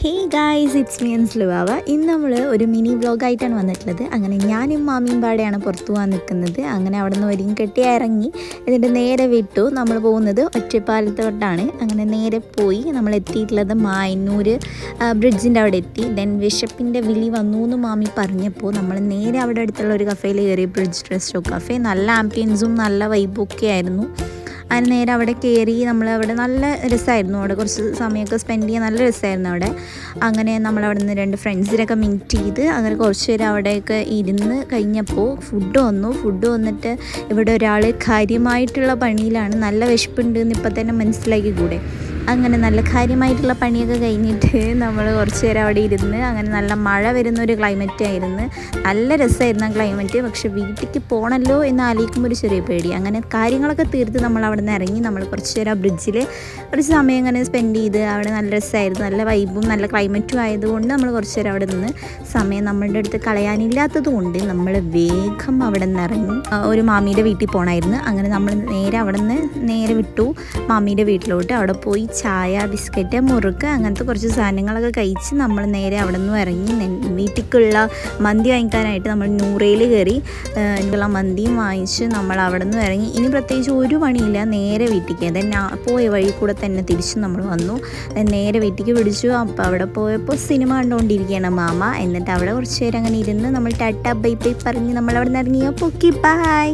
Hey guys, it's me അൻസ്ലുവാവ. ഇന്ന് നമ്മൾ ഒരു മിനി വ്ളോഗായിട്ടാണ് വന്നിട്ടുള്ളത്. അങ്ങനെ ഞാനും മാമിയും പാടെയാണ് പുറത്തു പോകാൻ നിൽക്കുന്നത്. അങ്ങനെ അവിടെ നിന്ന് ഒരുങ്ങി കെട്ടി ഇറങ്ങി എന്നിട്ട് നേരെ വിട്ടു. നമ്മൾ പോകുന്നത് ഒറ്റപ്പാലത്തോട്ടാണ്. അങ്ങനെ നേരെ പോയി നമ്മൾ എത്തിയിട്ടുള്ളത് മായന്നൂർ ബ്രിഡ്ജിൻ്റെ അവിടെ എത്തി. ദെൻ വിശപ്പിൻ്റെ വിളി വന്നു എന്ന് മാമി പറഞ്ഞപ്പോൾ നമ്മൾ നേരെ അവിടെ അടുത്തുള്ള ഒരു കഫേയിൽ കയറി. Bridge resto cafe. നല്ല ആംബിയൻസും നല്ല വൈബൊക്കെ ആയിരുന്നു. അതിന് നേരെ അവിടെ കയറി. നമ്മളവിടെ നല്ല രസമായിരുന്നു. അവിടെ കുറച്ച് സമയമൊക്കെ സ്പെൻഡ് ചെയ്യാൻ നല്ല രസമായിരുന്നു അവിടെ. അങ്ങനെ നമ്മളവിടെ നിന്ന് 2 ഫ്രണ്ട്സിനൊക്കെ മീറ്റ് ചെയ്ത് അങ്ങനെ കുറച്ച് നേരം അവിടെയൊക്കെ ഇരുന്ന് കഴിഞ്ഞപ്പോൾ ഫുഡ് വന്നിട്ട് ഇവിടെ ഒരാൾ കാര്യമായിട്ടുള്ള പണിയിലാണ്. നല്ല വിശപ്പുണ്ട് എന്ന് ഇപ്പം തന്നെ മനസ്സിലാക്കി കൂടെ. അങ്ങനെ നല്ല കാര്യമായിട്ടുള്ള പണിയൊക്കെ കഴിഞ്ഞിട്ട് നമ്മൾ കുറച്ച് നേരം അവിടെ ഇരുന്ന് അങ്ങനെ നല്ല മഴ വരുന്നൊരു ക്ലൈമറ്റ് ആയിരുന്നു. നല്ല രസമായിരുന്നു ആ ക്ലൈമറ്റ്. പക്ഷെ വീട്ടിലേക്ക് പോകണമല്ലോ എന്ന് ആലോചിക്കുമ്പോൾ ഒരു ചെറിയ പേടി. അങ്ങനെ കാര്യങ്ങളൊക്കെ തീർത്ത് നമ്മൾ അവിടെ നിന്ന് ഇറങ്ങി. നമ്മൾ കുറച്ച് നേരം ആ ബ്രിഡ്ജിൽ കുറച്ച് സമയം അങ്ങനെ സ്പെൻഡ് ചെയ്ത് അവിടെ നല്ല രസമായിരുന്നു. നല്ല വൈബും നല്ല ക്ലൈമറ്റും ആയതുകൊണ്ട് നമ്മൾ കുറച്ച് നേരം അവിടെ നിന്ന് സമയം നമ്മളുടെ അടുത്ത് കളയാനില്ലാത്തത് കൊണ്ട് നമ്മൾ വേഗം അവിടെ നിന്ന് ഇറങ്ങി ഒരു മാമിയുടെ വീട്ടിൽ പോകണമായിരുന്നു. അങ്ങനെ നമ്മൾ നേരെ അവിടെ നിന്ന് നേരെ വിട്ടു മാമിയുടെ വീട്ടിലോട്ട്. അവിടെ പോയി ചായ, ബിസ്ക്കറ്റ്, മുറുക്ക് അങ്ങനത്തെ കുറച്ച് സാധനങ്ങളൊക്കെ കഴിച്ച് നമ്മൾ നേരെ അവിടെ നിന്ന് ഇറങ്ങി. വീട്ടിലേക്കുള്ള മന്തി വാങ്ങിക്കാനായിട്ട് നമ്മൾ നൂറയിൽ കയറി. എനിക്കുള്ള മന്തിയും വാങ്ങിച്ച് നമ്മൾ അവിടെ നിന്ന് ഇറങ്ങി. ഇനി പ്രത്യേകിച്ച് ഒരു പണിയില്ല, നേരെ വീട്ടിലേക്ക്. അതായത് പോയ വഴി കൂടെ തന്നെ തിരിച്ച് നമ്മൾ വന്നു. നേരെ വീട്ടിലേക്ക് പിടിച്ചു. അപ്പോൾ അവിടെ പോയപ്പോൾ സിനിമ കണ്ടുകൊണ്ടിരിക്കുകയാണ് മാമ. എന്നിട്ട് അവിടെ കുറച്ച് നേരം അങ്ങനെ ഇരുന്ന് നമ്മൾ ടാറ്റ ബൈ ബൈ പറഞ്ഞ് നമ്മൾ അവിടെ നിന്ന് ഇറങ്ങി. അപ്പോൾ ഓക്കെ, ബൈ.